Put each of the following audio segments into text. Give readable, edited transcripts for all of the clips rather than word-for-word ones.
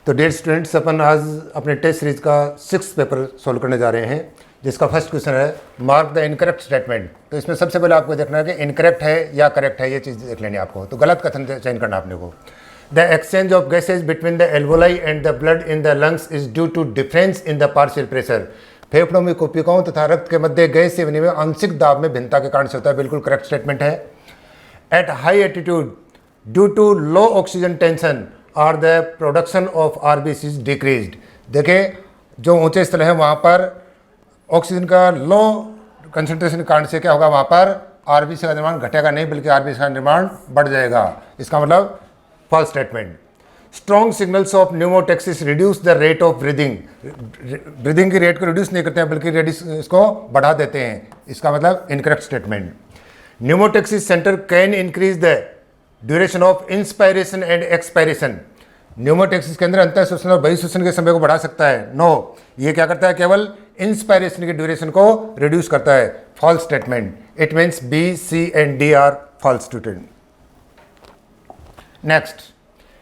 तो dear students, अपन आज अपने टेस्ट सीरीज का 6th पेपर सोल्व करने जा रहे हैं, जिसका फर्स्ट क्वेश्चन है मार्क द इनकरेक्ट स्टेटमेंट। तो इसमें सबसे पहले आपको देखना है कि इनकरेक्ट है या करेक्ट है, ये चीज़ देख लेनी है आपको। तो गलत कथन चयन करना आपने को। The exchange of gases between the alveoli and the blood in the lungs is due to difference in the partial pressure. फेफड़ों में कोशिकाओं तथा रक्त के मध्य गैस से विनिमय आंशिक दाब में भिन्नता के कारण से होता है। बिल्कुल करेक्ट स्टेटमेंट है। At high altitude due to low oxygen tension are the production of RBCs decreased. देखिए, जो ऊंचे स्थल है वहाँ पर ऑक्सीजन का लो कंसंट्रेशन के कारण से क्या होगा, वहाँ पर आरबीसी का निर्माण घटेगा नहीं, बल्कि आरबीसी का निर्माण बढ़ जाएगा। इसका मतलब false statement. Strong signals of pneumotaxis reduce the rate of breathing. Breathing की रेट को रिड्यूस नहीं करते हैं, बल्कि इसको बढ़ा देते हैं। इसका मतलब incorrect statement. Pneumotaxis centre can increase the duration of inspiration and expiration. Pneumotaxis के अंदर अंतः श्वसन और बहिःश्वसन के समय को बढ़ा सकता है। नो, ये क्या करता है, केवल इंस्पायरेशन की ड्यूरेशन को रिड्यूस करता है। False statement. It means B, C and D are false student. Next,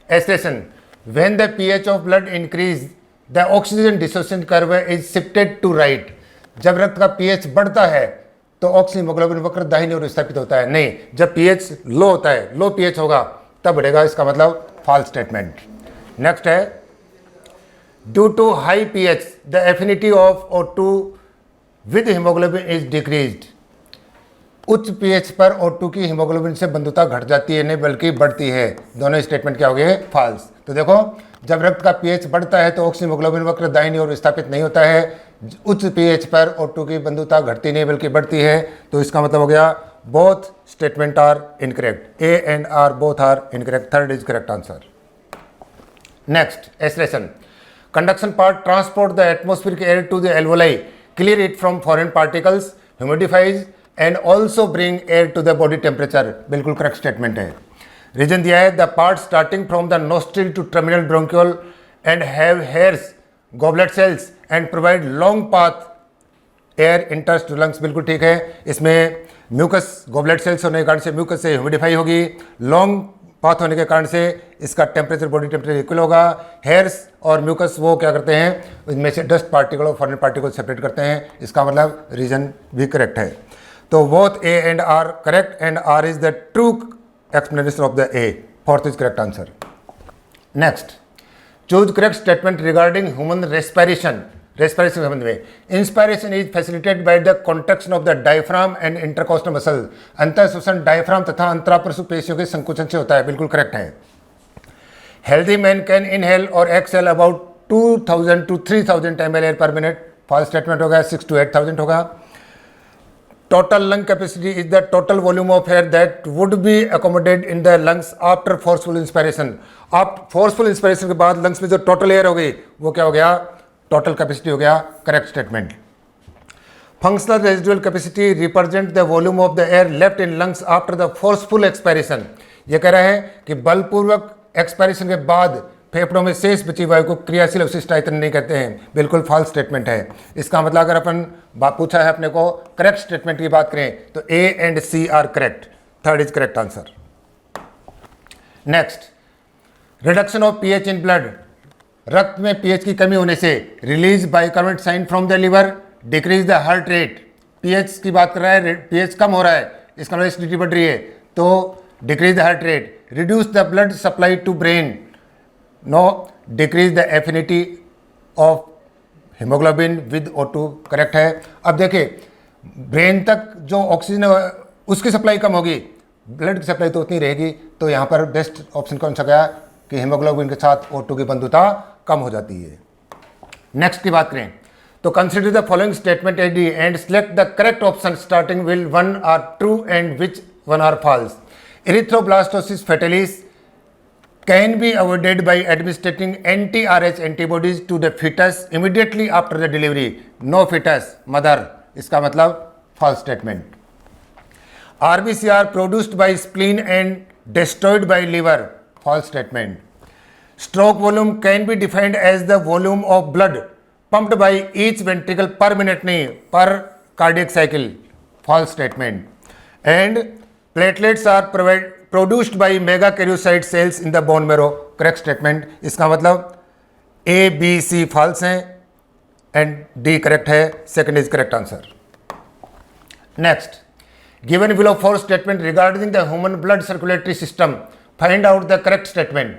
assertion. When the pH of blood increase the oxygen dissociation curve is shifted to right. जब रक्त का पीएच बढ़ता है तो ऑक्सीजन हीमोग्लोबिन वक्र दाहिनी ओर विस्थापित होता है। नहीं, जब पीएच लो होता है, लो पीएच होगा तब बढ़ेगा। इसका मतलब फॉल्स स्टेटमेंट। नेक्स्ट है, due to high pH the affinity of O2 with haemoglobin is decreased. उच्च पीएच पर O2 की हीमोग्लोबिन से बंधुता घट जाती है, नहीं बल्कि बढ़ती है। दोनों स्टेटमेंट क्या हो गए, फॉल्स। तो देखो, जब रक्त का पीएच बढ़ता है तो ऑक्सीजन हीमोग्लोबिन वक्र दाहिनी ओर विस्थापित नहीं होता है। उच्च पीएच पर O2 की बंधुता घटती नहीं बल्कि बढ़ती है। तो इसका मतलब हो गया both statement are incorrect. A and R both are incorrect. Third is correct answer. Next, assertion. Conduction part transport the atmospheric air to the alveoli, clear it from foreign particles, humidifies and also bring air to the body temperature. बिल्कुल correct statement है। Reason दिया है, the part starting from the nostril to terminal bronchiole and have hairs, goblet cells and provide long path air इंटर्स to lungs. बिल्कुल ठीक है। इसमें mucus, goblet cells होने के कारण से म्यूकस से ह्यूमिडिफाई होगी। लॉन्ग पाथ होने के कारण से इसका टेम्परेचर, बॉडी टेम्परेचर इक्वल होगा। हेयर्स और म्यूकस वो क्या करते हैं, इनमें से डस्ट पार्टिकल और फॉरेन पार्टिकल सेपरेट करते हैं। इसका मतलब रीजन भी करेक्ट है। तो both A and R correct and R is the true explanation of the A. Fourth is correct answer. Next, choose correct statement regarding human respiration. Respiration के संबंध में, inspiration is facilitated by the contraction of the diaphragm and intercostal muscle. अंतः श्वसन diaphragm तथा अंतराप्रसु पेशियों के संकुचन से होता है। बिल्कुल करेक्ट है। हेल्दी मैन कैन इनहेल और exhale about 2000 to 3000 ml air per minute. False statement होगा। 6 to 8000 होगा। Total lung capacity is the total volume of air that would be accommodated in the lungs after forceful inspiration. आप forceful inspiration के बाद lungs में जो total air हो गई वो क्या हो गया, टोटल कैपेसिटी हो गया। Correct statement. Functional residual capacity represent the volume of the air left in lungs after the forceful expiration. ये कह रहा है कि बलपूर्वक एक्सपायरेशन के बाद फेफड़ों में शेष बची वायु को क्रियाशील अवशिष्ट आयतन नहीं कहते हैं। बिल्कुल फॉल्स स्टेटमेंट है। इसका मतलब अगर अपन पूछा है अपने को करेक्ट स्टेटमेंट की बात करें तो A and C are correct. Third is correct answer. Next, reduction of pH in blood. रक्त में पीएच की कमी होने से release bicarbonate sign from the liver, decrease the heart rate. PH की बात कर रहा है, पीएच कम हो रहा है, इसका मतलब एसिडिटी बढ़ रही है, तो decrease the heart rate. Reduce the blood supply to brain, no, decrease the affinity of haemoglobin with O2। Correct है। अब देखिए, ब्रेन तक जो ऑक्सीजन है उसकी सप्लाई कम होगी, ब्लड की सप्लाई तो उतनी रहेगी। तो यहाँ पर बेस्ट ऑप्शन कौन सा गया कि हीमोग्लोबिन के साथ O2 की बंधुता कम हो जाती है। नेक्स्ट की बात करें तो consider the following statement A D and select the correct option starting will one are true and which one are false. Erythroblastosis fetalis can be avoided by administering anti-RH antibodies to the fetus immediately after the delivery. No fetus, mother. इसका मतलब false statement. RBC are produced by spleen and destroyed by liver. False statement. Stroke volume can be defined as the volume of blood pumped by each ventricle per minute, नहीं per cardiac cycle. False statement. And platelets are produced by megakaryocyte cells in the bone marrow. Correct statement. इसका मतलब A B C false हैं and D correct है, second is correct answer. Next, given below 4 statement regarding the human blood circulatory system, find out the correct statement.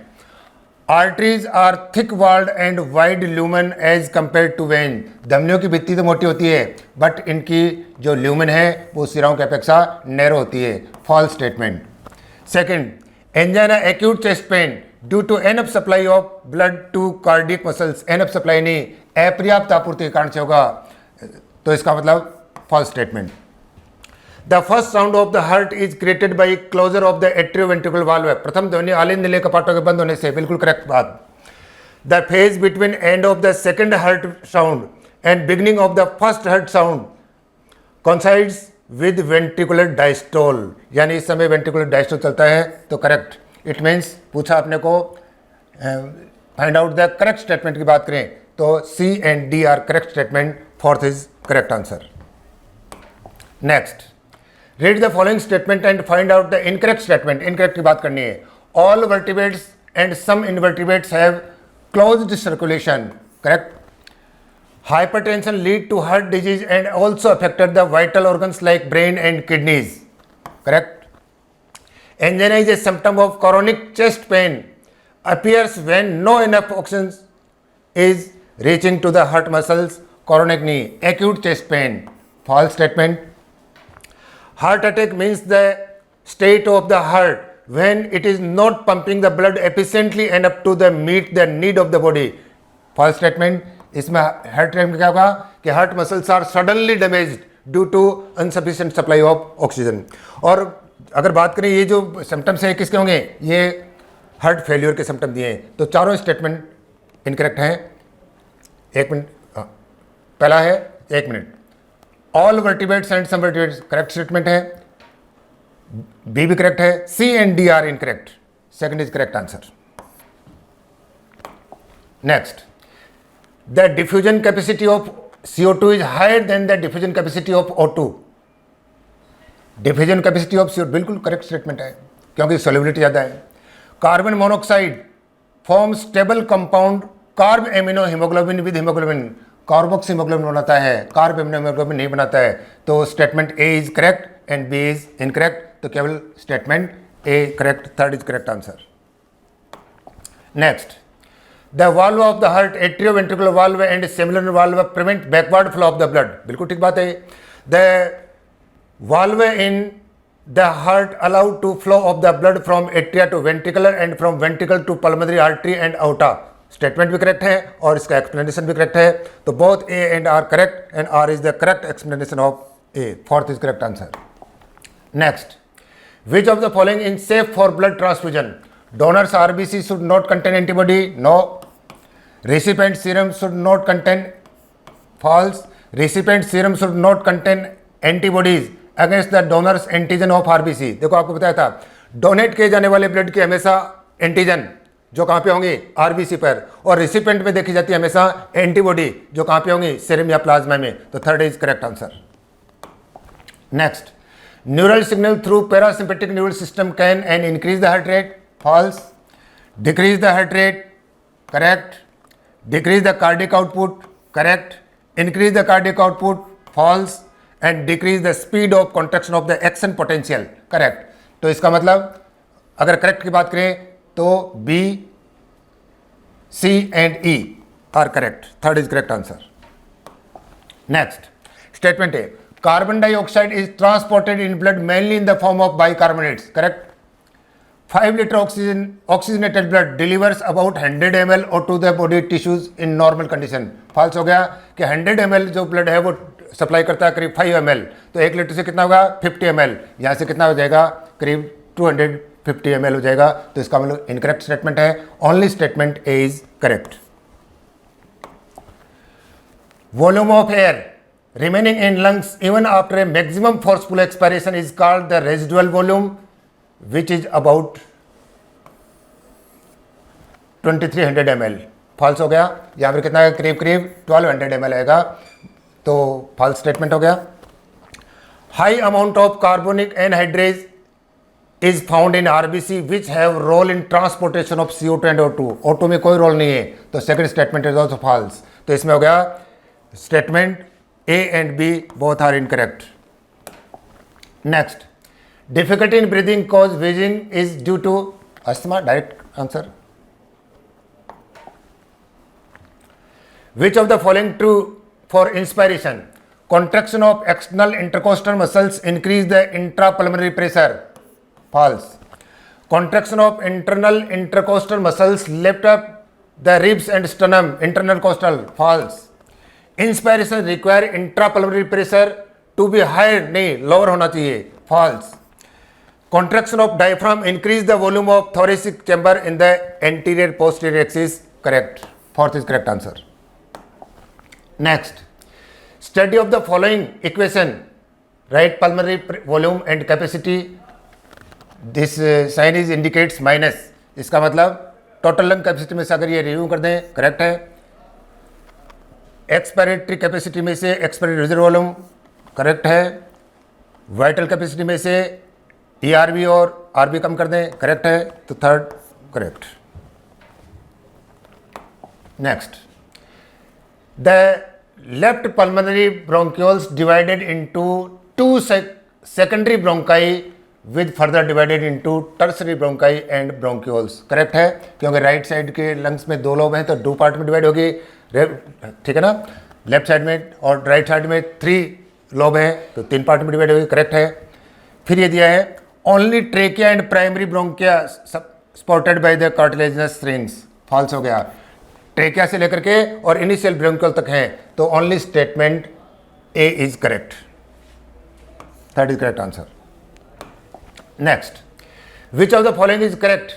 Arteries are thick walled and wide lumen as compare to vein. धमनियों की भित्ति तो मोटी होती है but इनकी जो lumen है वो सिराओं की अपेक्षा नैरो होती है, false statement. Second, angina acute chest pain due to enough supply of blood to cardiac muscles. Enough supply नहीं, अपर्याप्त आपूर्ति के कारण से होगा, तो इसका मतलब false statement. The first sound of the heart is created by closure of the atrioventricular valve. प्रथम ध्वनि आलिंद्य कपाटों के बंद होने से, बिल्कुल करेक्ट बात। The phase between end of the second heart sound and beginning of the first heart sound coincides with ventricular diastole, यानी इस समय वेंट्रिकुलर डायस्टोल चलता है, तो करेक्ट। इट मीन्स पूछा अपने को find out the correct statement की बात करें तो C and D are correct statement, fourth is correct answer. Next, read the following statement and find out the incorrect statement. Incorrect की बात करनी है। All vertebrates and some invertebrates have closed circulation, correct. Hypertension lead to heart disease and also affected the vital organs like brain and kidneys, correct. Angina is a symptom of chronic chest pain, appears when no enough oxygen is reaching to the heart muscles, chronic knee, acute chest pain, false statement. Heart attack means the state of the heart when it is not pumping the blood efficiently enough to meet the need of the body, false statement. इसमें heart attack में क्या होगा कि heart muscles are suddenly damaged due to insufficient supply of oxygen. और अगर बात करें ये जो सिम्टम्स हैं किसके होंगे, ये हार्ट फेल्यूर के सिम्टम दिए हैं, तो चारों स्टेटमेंट इनकरेक्ट हैं। एक मिनट, पहला है, एक minute, all vertebrates and some vertebrates correct statement है, बी भी करेक्ट है, C and D are incorrect, second is correct answer. Next, the diffusion capacity of CO2 is higher than the diffusion capacity of O2. diffusion capacity of CO2 बिल्कुल correct statement है क्योंकि solubility ज़्यादा है। Carbon monoxide form stable compound carb amino haemoglobin with haemoglobin, carboxy haemoglobin बनाता है, carb amino haemoglobin नहीं बनाता है, तो statement A is correct and B is incorrect, तो केवल statement A correct, third is correct answer. Next, The valve of the heart, atrioventricular valve and similar valve prevent backward flow of the blood, बिल्कुल ठीक बात है। The valve in the heart allow to flow of the blood from atria to ventricular and from ventricle to pulmonary artery and aorta, statement भी correct है और इसका explanation भी correct है, तो both A and R correct and R is the correct explanation of A, fourth is correct answer. Next, which of the following is safe for blood transfusion, donors RBC should not contain antibody, no. Recipient serum should not contain, false. Recipient serum should not contain antibodies against the donor's antigen of RBC। देखो आपको बताया था donate किए जाने वाले blood की हमेशा antigen जो कहाँ पे होंगी, आरबीसी पर, और रिसिपेंट में देखी जाती है हमेशा एंटीबॉडी जो कहाँ पे होंगी, सीरम या प्लाज्मा में, तो third is correct answer. Next, neural signal through parasympathetic neural system can and increase the heart rate, false. Decrease the heart rate, correct. Decrease the cardiac output, correct. Increase the cardiac output, false. And decrease the speed of contraction of the action potential, correct. तो इसका मतलब अगर correct की बात करें तो B, C and E are correct, third is correct answer. Next, statement है, carbon dioxide is transported in blood mainly in the form of bicarbonates, correct. 5 liter oxygenated blood delivers about 100 ml or to the body tissues in normal condition, false हो गया कि 100 ml जो blood है वो supply करता है करीब 5 ml, तो 1 लीटर से कितना होगा 50 ml, यहाँ से कितना हो जाएगा करीब 250 ml हो जाएगा, तो इसका मतलब इनकरेक्ट स्टेटमेंट है, only statement A is correct. Volume of air remaining in lungs even after a maximum forceful expiration is called the residual volume, which is about 2300 ml, false हो गया। यहाँ पर कितना है, करीब करीब 1200 ml आएगा, तो फॉल्स स्टेटमेंट हो गया। High amount of carbonic anhydrase is found in RBC which have role in transportation of CO2 and O2। O2 में कोई रोल नहीं है, तो second statement is also false. तो इसमें हो गया statement A and B both are incorrect. Next, difficulty in breathing cause wheezing is due to asthma. Direct answer. Which of the following true for inspiration? Contraction of external intercostal muscles increase the intrapulmonary pressure. False. Contraction of internal intercostal muscles lift up the ribs and sternum. Internal costal. False. Inspiration require intrapulmonary pressure to be higher. नहीं, lower होना चाहिए. False. Contraction of diaphragm increase the volume of thoracic chamber in the anterior posterior axis. Correct. Fourth is correct answer. Next, study of the following equation, right pulmonary volume and capacity. This sign is indicates minus. इसका मतलब total lung capacity में से अगर ये review कर दें, correct है। Expiratory capacity में से एक्सपायरेटरी रिजर्व वॉल्यूम करेक्ट है। वाइटल कैपेसिटी में से ERV और RV कम कर दें, करेक्ट है। तो third correct. Next, the left pulmonary bronchioles divided into two secondary bronchi with further divided into tertiary bronchi and bronchioles। Correct है, क्योंकि राइट साइड के लंग्स में दो लोब हैं तो दो पार्ट में डिवाइड होगी, ठीक है ना। लेफ्ट साइड में और राइट साइड में 3 लोब हैं तो 3 पार्ट में डिवाइड होगी, करेक्ट है। फिर ये दिया है only trachea and primary bronchia supported by the cartilaginous rings. False हो गया। ट्रेकिया से लेकर के और इनिशियल ब्रोंकियल तक है, तो only statement A is correct. That is correct answer. Next, which of the following is correct?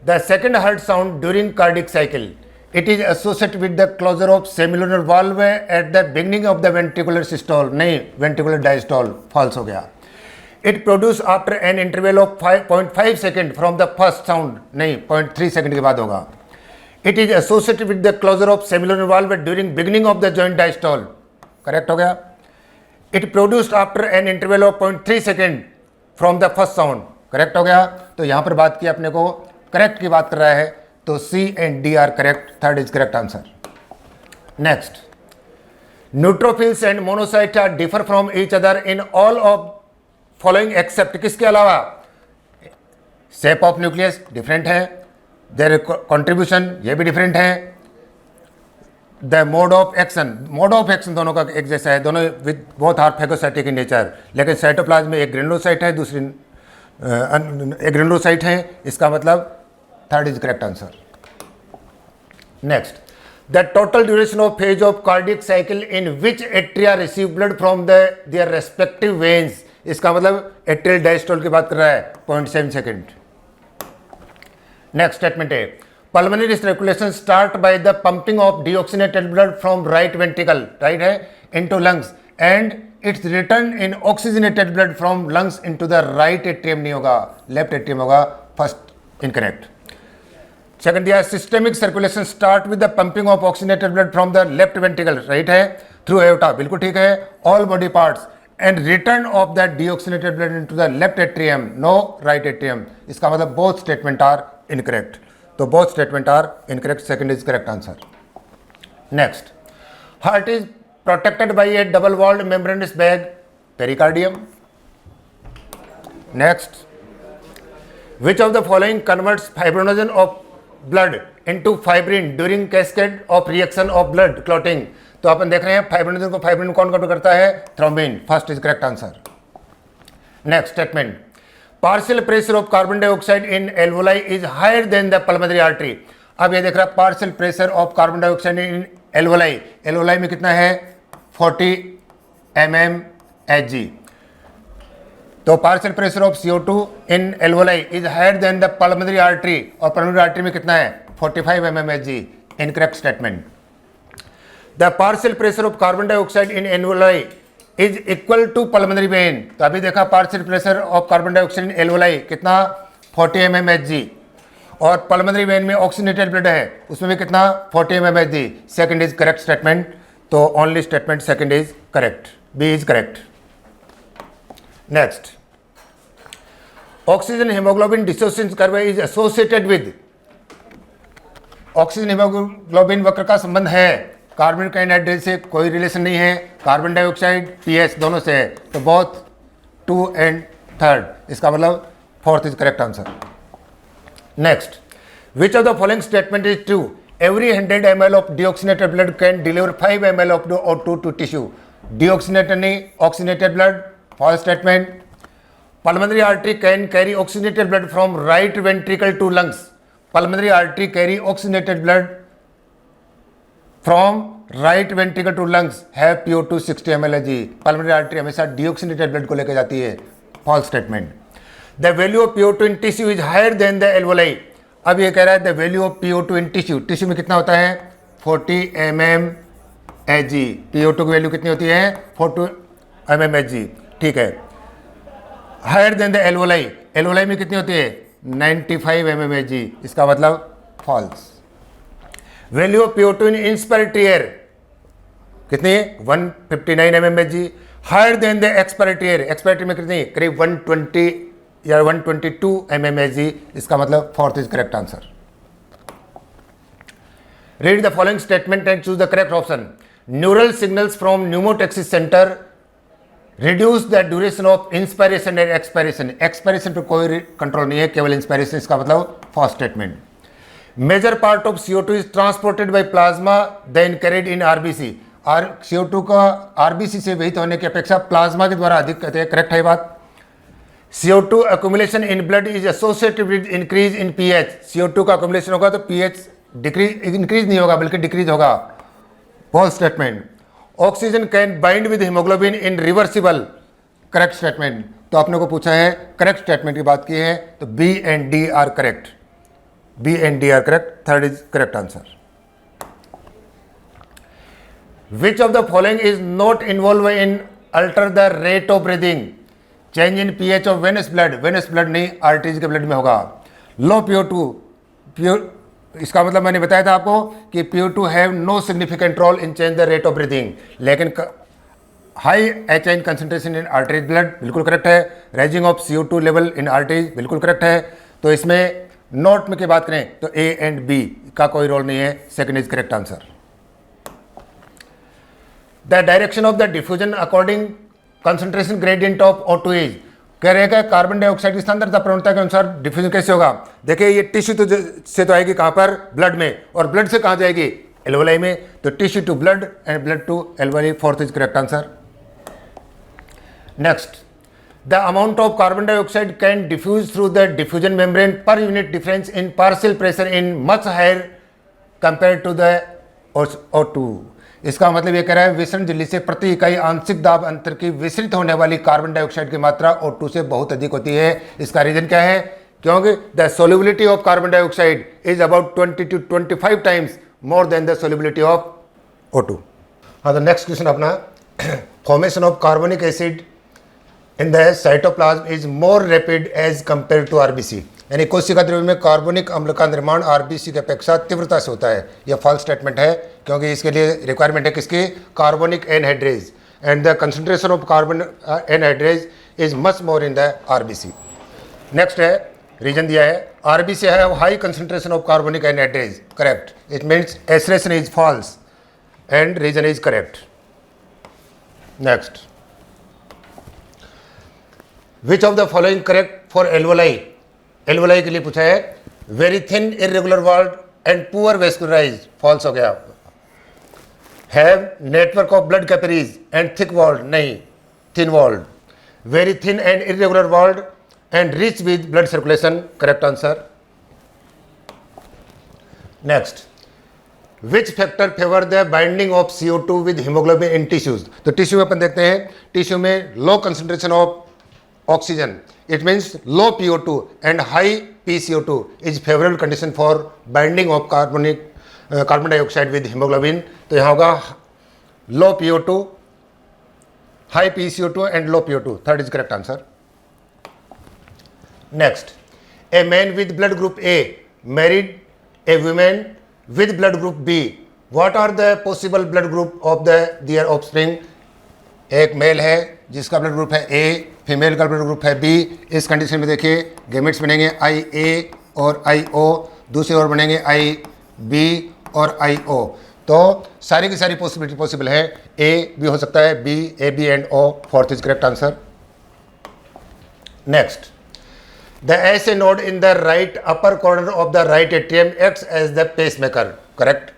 The second heart sound during cardiac cycle, it is associated with the closure of semilunar valve at the beginning of the ventricular systole. नहीं, ventricular diastole. False हो गया। It produce after an interval of 5.5 second from the first sound. नहीं, 0.3 second के बाद होगा। It is associated with the closure of semilunar valve during beginning of the joint diastole। Correct हो गया। It produced after an interval of 0.3 second from the first sound। Correct हो गया। तो यहाँ पर बात की अपने को करेक्ट की बात कर रहा है, तो C and D are correct. Third is correct answer. Next, neutrophils and monocyte are differ from each other in all of following except, किसके अलावा? शेप ऑफ न्यूक्लियस डिफरेंट है, देयर कंट्रीब्यूशन ये भी डिफरेंट है, द मोड ऑफ एक्शन दोनों का एक जैसा है, दोनों with both are phagocytic in nature. लेकिन साइटोप्लाज्म में एक ग्रेनुलोसाइट है, दूसरी एक ग्रेनुलोसाइट है। इसका मतलब third is correct answer. Next, the total duration of phase of cardiac cycle in which atria receive blood from their respective veins. इसका मतलब एट्रियल डायस्टोल की बात कर रहा है, 0.7 सेकेंड। नेक्स्ट स्टेटमेंट है, pulmonary circulation start by the pumping of deoxygenated blood from right ventricle, right है, into lungs and its return in oxygenated blood from lungs into the right atrium. नहीं होगा, left atrium होगा। First incorrect. Second दिया, systemic circulation start with the pumping of oxygenated blood from the left ventricle, right है, through aorta, बिल्कुल ठीक है, all body parts and return of the deoxygenated blood into the left atrium, no right atrium. इसका मतलब both statement are incorrect. तो both statement are incorrect, second is correct answer. Next, heart is protected by a double walled membranous bag, pericardium. Next, which of the following converts fibrinogen of blood into fibrin during cascade of reaction of blood clotting. तो अपन देख रहे हैं fibrinogen को fibrin कौन convert करता है? Thrombin. First is correct answer. Next statement, partial pressure of carbon dioxide in alveoli is higher than the pulmonary artery. अब ये देख रहा है partial pressure of carbon dioxide in alveoli, alveoli में कितना है? 40 mmHg। तो partial pressure of CO2 in alveoli is higher than the pulmonary artery, और पल्मोनरी आर्टरी में कितना है? 45 mmHg। Incorrect statement. The partial pressure of carbon dioxide in alveoli is equal to pulmonary vein. तो अभी देखा partial pressure of carbon dioxide in alveoli कितना? 40 mmHg। और pulmonary vein में ऑक्सीजनेटेड ब्लड है, उसमें भी कितना? 40 mmHg। Second is correct statement. तो only statement second is correct, B is correct. Next, oxygen haemoglobin dissociation curve is associated with, oxygen haemoglobin वक्र का संबंध है कार्बन का एनहाइड्रेट से कोई रिलेशन नहीं है, कार्बन डाइऑक्साइड पीएच दोनों से है, तो बोथ 2 and 3, इसका मतलब 4th is correct answer. Next, which of the following statement is true? Every 100 ml of deoxygenated blood can deliver 5 ml of O2 to tissue. Deoxygenated नहीं, oxygenated blood, false statement. Pulmonary artery can carry oxygenated blood from right ventricle to lungs. Pulmonary artery carry oxygenated blood from right ventricle to lungs है PO2 60 ml। Pulmonary artery हमेशा deoxygenated blood को लेकर जाती है, false statement. The value of PO2 in tissue is higher than the alveoli. अब ये कह रहा है the value of PO2 in tissue, tissue में कितना होता है 40 mmHg, PO2 की वैल्यू कितनी होती है 40 mmHg, ठीक है। Higher than the alveoli, alveoli में कितनी होती है 95 mmHg, इसका मतलब false. Value of PO2 in inspiratory air कितनी है 159 mmHg, higher than the expiratory air, expiratory में कितनी करीब 120 या 122 mmHg, इसका मतलब 4th is correct answer. Read the following statement and choose the correct option. Neural signals from pneumotaxis centre reduce the duration of inspiration and expiration. Expiration पर कोई control नहीं है, केवल इंस्पायरेशन, इसका मतलब first statement. Major part of CO2 is transported by plasma than carried in RBC। CO2 का RBC से वहित होने की अपेक्षा प्लाज्मा के द्वारा अधिक कहते हैं, करेक्ट है बात। CO2 accumulation in blood is associated with increase in pH। CO2 का accumulation होगा तो pH इंक्रीज नहीं होगा बल्कि डिक्रीज होगा, false statement. Oxygen can bind with haemoglobin in reversible, correct statement. तो आपने को पूछा है करेक्ट स्टेटमेंट की बात की है, तो B and D are correct, B and D are correct, 3rd is correct answer. Which of the following is not involve in alter the rate of breathing? Change in pH of venous blood, venous blood नहीं arteries के blood में होगा। लो PO2, इसका मतलब मैंने बताया था आपको कि PO2 have no significant role in change the rate of breathing, लेकिन high HI concentration in arteries blood बिल्कुल करेक्ट है। Rising of CO2 level in arteries बिल्कुल करेक्ट है। तो इसमें नोट में की बात करें तो A and B का कोई रोल नहीं है, 2nd is correct answer. The direction of the diffusion according concentration gradient of O2 is, कह रहेगा कार्बन डाइऑक्साइड की सांद्रता प्रवणता के अनुसार डिफ्यूजन कैसे होगा। देखिए ये टिश्यू से तो आएगी कहाँ पर, ब्लड में, और ब्लड से कहाँ जाएगी एल्वोलाई में, तो tissue to blood and blood to alveoli, 4th is correct answer. Next, the amount of carbon dioxide can diffuse through the diffusion membrane per unit difference in partial pressure in much higher compare to the O2। इसका मतलब ये कह रहा है विसरण झिल्ली से प्रति इकाई आंशिक दाब अंतर की विसरित होने वाली कार्बन डाइऑक्साइड की मात्रा O2 से बहुत अधिक होती है। इसका रीजन क्या है? क्योंकि the solubility of carbon dioxide is about 20 to 25 times more than the solubility of O2। हाँ, तो नेक्स्ट क्वेश्चन अपना, formation of carbonic acid in the cytoplasm is more rapid as compare to RBC। यानी कोशिका द्रव्य में कार्बनिक अम्ल का निर्माण RBC की अपेक्षा तीव्रता से होता है। यह फॉल्स स्टेटमेंट है, क्योंकि इसके लिए रिक्वायरमेंट है किसकी, carbonic anhydrase, and the concentration of carbon anhydrase is much more in the RBC। Next है, रीजन दिया है RBC है high concentration of carbonic anhydrase, correct. It means assertion is false and reason is correct. Next, which of the following correct for alveoli? Alveoli के लिए पूछा है very thin irregular walled and poor vascularise, false हो गया। Have network of blood capillaries and thick walled, नहीं thin walled. Very thin and irregular walled and rich with blood circulation, correct answer. Next, which factor favour the binding of CO2 with haemoglobin in tissues? तो tissue में अपन देखते हैं, tissue में low concentration of oxygen, it means low PO2 and high PCO2 is favorable condition for binding of carbon dioxide with hemoglobin। तो यहाँ होगा low PO2, high PCO2 and low PO2, 3rd is correct answer। Next, a man with blood group A married a woman with blood group B, what are the possible blood group of their offspring? एक mail है जिसका blood group है A female का blood group है B. इस condition में देखिए gametes बनेंगे आई ए और आई ओ, दूसरी ओर बनेंगे आई बी और आई ओ। तो सारी की सारी पॉसिबिलिटी पॉसिबल है, ए भी हो सकता है, B, A B and O, fourth is correct answer. Next, the SA node in the right upper corner of the right atrium acts as the pacemaker, correct.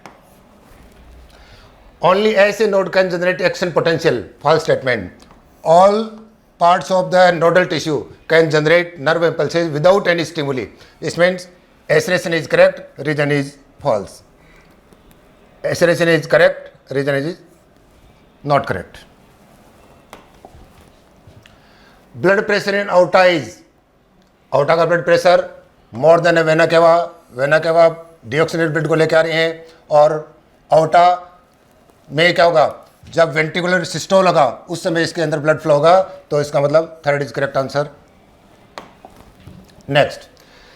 Only SA node can generate action potential, false statement. All parts of the nodal tissue can generate nerve impulses without any stimuli. This means assertion is correct, reason is false. Assertion is correct, reason is not correct. Blood pressure in aorta is, aorta का blood pressure more than a vena cava. Vena cava deoxygenated blood को लेके आ रही हैं, और aorta में क्या होगा, जब वेंट्रिकुलर सिस्टोल लगा उस समय इसके अंदर ब्लड फ्लो होगा, तो इसका मतलब third is correct answer. Next,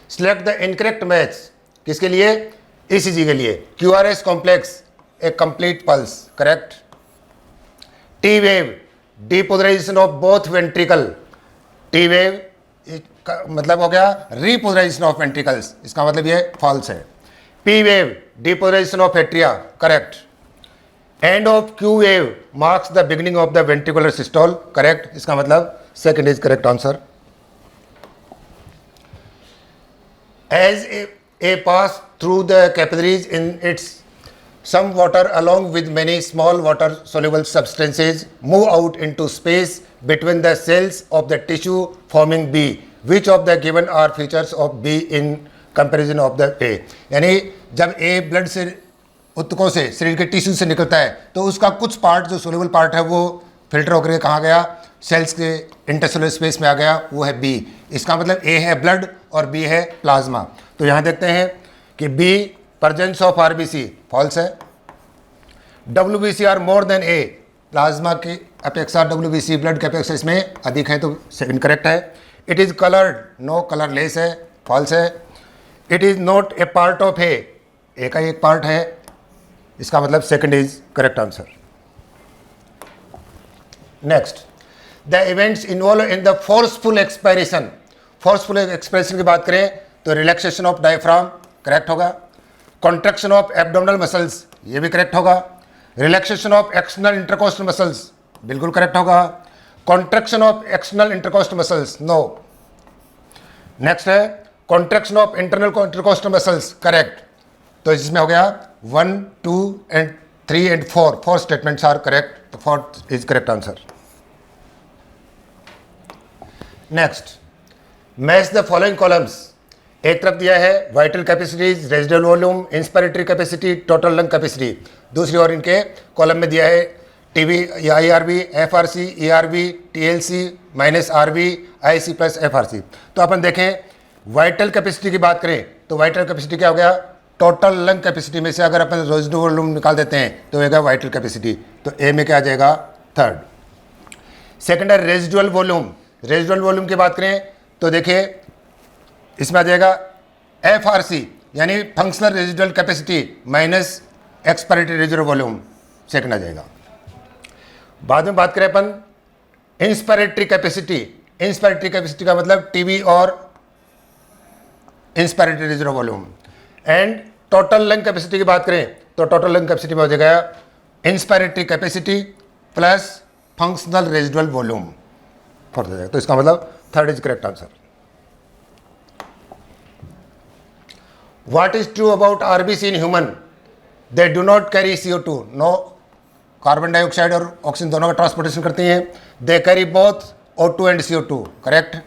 select the incorrect match, किसके लिए, ईसीजी के लिए। QRS complex a complete pulse, correct. T wave depolarisation of both ventricle, T wave मतलब हो गया रीपोलराइजेशन ऑफ वेंट्रिकल्स, इसका मतलब ये फॉल्स है। P wave depolarisation of atria, correct. End of Q wave marks the beginning of the ventricular systole, correct, इसका मतलब second is correct answer। As a pass through the capillaries in its, some water along with many small water soluble substances move out into space between the cells of the tissue forming B. Which of the given are features of B in comparison of the A? यानी जब A blood से उत्तकों से शरीर के tissue से निकलता है तो उसका कुछ पार्ट जो सोल्यूबल पार्ट है वो फिल्टर होकर कहाँ गया, सेल्स के इंटरसेलुलर स्पेस में आ गया, वो है बी। इसका मतलब ए है ब्लड और बी है प्लाज्मा। तो यहाँ देखते हैं कि B presence of RBC, false है। WBC are more than a, plasma की अपेक्षा डब्ल्यूबीसी ब्लड की अपेक्षा इसमें अधिक है, तो सेकंड करेक्ट है। It is coloured, no colourless है, फॉल्स है। It is not a part of a का एक पार्ट है, इसका मतलब second is correct answer. Next, the events involve in the forceful expiration, forceful expiration की बात करें तो रिलैक्सेशन ऑफ डायफ्राम करेक्ट होगा। कॉन्ट्रैक्शन ऑफ एब्डोमिनल मसल्स, ये भी करेक्ट होगा। Relaxation of external intercostal muscles, बिल्कुल करेक्ट होगा। Contraction of external intercostal muscles, no. Next है contraction of internal intercostal muscles, correct. तो इसमें हो गया 1, 2 and 3 and 4, 4 statements are correct, the fourth is correct answer। Next, match the following columns। एक तरफ दिया है vital capacities, residual volume, inspiratory capacity, total lung capacity. दूसरी ओर इनके कॉलम में दिया है टीवी या IRB, FRC, ERB, TLC minus RB, IC plus FRC। तो अपन देखें वाइटल कैपेसिटी की बात करें तो वाइटल कैपेसिटी क्या हो गया, टोटल लंग कैपेसिटी में से अगर अपन रेजिडुअल वॉल्यूम निकाल देते हैं तो होगा वाइटल कैपेसिटी, तो ए में क्या आ जाएगा, थर्ड। सेकंड है रेजिडुअल वॉल्यूम। रेजिडुअल वॉल्यूम की बात करें तो देखिए इसमें आ जाएगा FRC यानी functional residual capacity minus expiratory residual volume, second आ जाएगा। बाद में बात करें अपन इंस्पिरेटरी कैपेसिटी। इंस्पिरेटरी कैपेसिटी का मतलब टीवी और inspiratory residual volume. And total lung capacity की बात करें तो टोटल लंग कैपेसिटी में हो जाएगा inspiratory capacity plus functional residual volume, fourth हो जाएगा। तो इसका मतलब third is correct answer. What is true about RBC in human, they do not carry CO2, no, carbon dioxide और ऑक्सीजन दोनों का ट्रांसपोर्टेशन करती हैं। They carry both O2 and CO2, correct.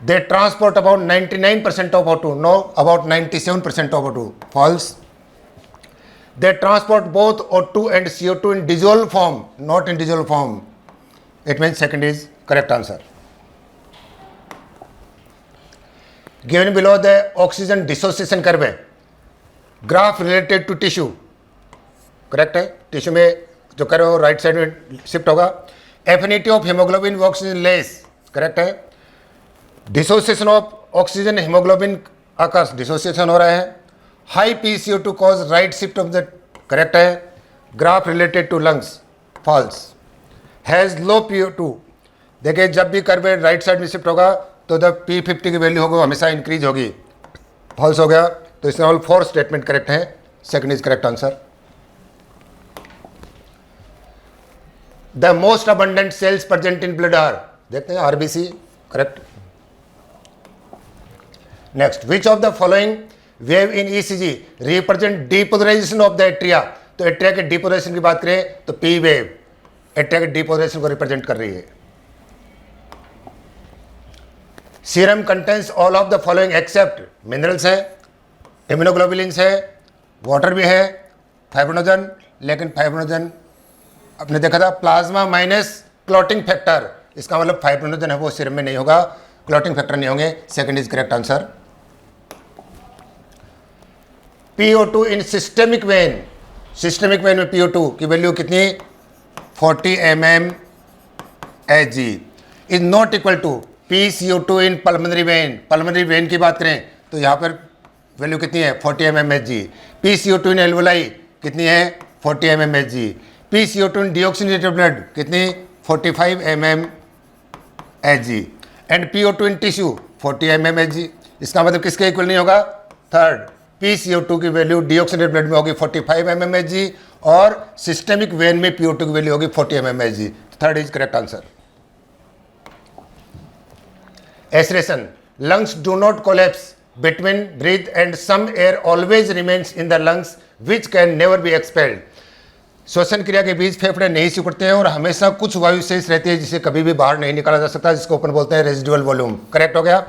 They transport about 99% of O2, no, about 97% of O2, false। They transport both O2 and CO2 in dissolved form, not in dissolved form, it means second is correct answer। Given below the oxygen dissociation curve है, graph related to tissue, correct है, tissue में जो curve है right side में shift होगा। Affinity of haemoglobin व oxygen less, correct है। Dissociation of oxygen haemoglobin आकाश डिसोसिएशन हो रहा है। High PCO2 cause right shift of the, correct है। Graph related to lungs, false. Has low PO2 देखिए जब भी कर्व राइट साइड में शिफ्ट होगा तो द P50 की वैल्यू होगी हमेशा इंक्रीज होगी। फॉल्स हो गया तो इसका ऑल 4 स्टेटमेंट करेक्ट है, second is correct answer. The most abundant cells present in blood are, देखते हैं RBC, correct. Next, which of the following wave in ECG represent depolarisation of the atria, तो atria के depolarisation की बात करें तो P wave atria के depolarisation को रिप्रेजेंट कर रही है। Serum contains all of the following except, minerals है, इम्यूनोग्लोबुलिन्स है, वाटर भी है, फाइब्रोनोजन, लेकिन फाइब्रोनोजन आपने देखा था प्लाज्मा माइनस क्लॉटिंग फैक्टर, इसका मतलब फाइब्रोनोजन है वो सीरम में नहीं होगा, क्लॉटिंग फैक्टर नहीं होंगे, second is correct answer. PO2 in systemic vein, systemic vein में PO2 की वैल्यू कितनी 40 mmHg is not equal to PCO2 in pulmonary vein, pulmonary vein की बात करें तो यहाँ पर वैल्यू कितनी है 40 mmHg, PCO2 इन एल्वोलाई कितनी है 40 mmHg, PCO2 इन डीऑक्सीनेटेड ब्लड कितनी 45 mmHg and PO2 in tissue 40 mmHg, इसका मतलब किसके इक्वल नहीं होगा, थर्ड PCO2 की वैल्यू डीऑक्सीनेटेड ब्लड में होगी 45 mmHg और सिस्टेमिक वेन में PO2 की वैल्यू होगी 40 mmHg, third is correct answer. Aspiration, lungs do not collapse between breath and some air always remains in the lungs which can never be expelled, श्वसन क्रिया के बीच फेफड़े नहीं सिकुड़ते हैं और हमेशा कुछ वायु शेष रहती है जिसे कभी भी बाहर नहीं निकाला जा सकता, जिसको अपन बोलते हैं रेजिडुअल वॉल्यूम, करेक्ट हो गया।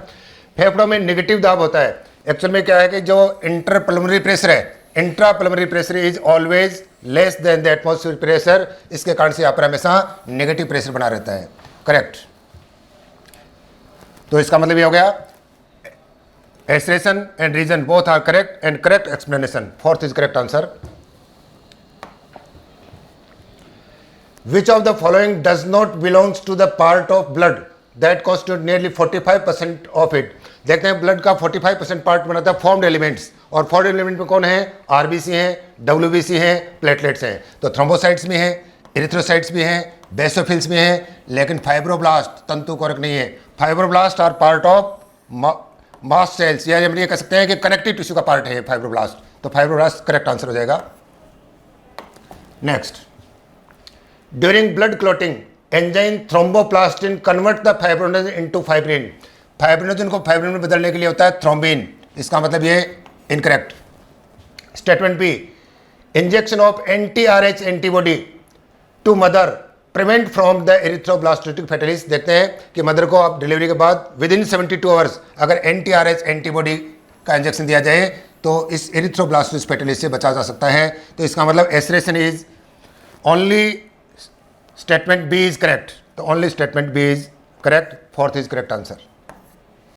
फेफड़ों में नेगेटिव दाब होता है, एक्चुअल में क्या है कि जो इंटरपल्मोनरी प्रेशर है, intrapulmonary pressure is always less than the atmosphere pressure, इसके कारण से यहाँ पर हमेशा नेगेटिव प्रेशर बना रहता है, करेक्ट। तो इसका मतलब ये हो गया assertion and reason both are correct and correct explanation, fourth is correct answer. Which of the following does not belongs to the part of blood that constitute nearly 45% of it, देखते हैं blood का 45% part बनाता है formed elements, और formed element में कौन है, RBC हैं, डब्ल्यूबीसी हैं, प्लेटलेट्स हैं, तो थ्रोम्बोसाइट्स भी हैं, इरिथ्रोसाइट्स भी हैं, बेसोफिल्स भी हैं, लेकिन फाइब्रोब्लास्ट तंतु कोरक नहीं है। Fibroblast are part of mast cells, या हम ये कह सकते हैं कि कनेक्टिव टिश्यू का पार्ट है फाइब्रोब्लास्ट, तो फाइब्रोब्लास्ट करेक्ट आंसर हो जाएगा। Next, during blood clotting enzyme thromboplastin convert the fibrinogen into fibrin, fibrinogen को फाइब्रिन में बदलने के लिए होता है थ्रोम्बिन, इसका मतलब ये incorrect. Statement B, injection of anti-RH antibody to mother prevent from the erythroblastosis fetalis, देखते हैं कि मदर को आप डिलीवरी के बाद विद इन 72 आवर्स अगर anti-RH एंटीबॉडी का इंजेक्शन दिया जाए तो इस एरिथ्रोब्लास्टोसिस फेटालिस से बचा जा सकता है, तो इसका मतलब aspiration is only statement B is correct, तो only statement B is correct, fourth is correct answer.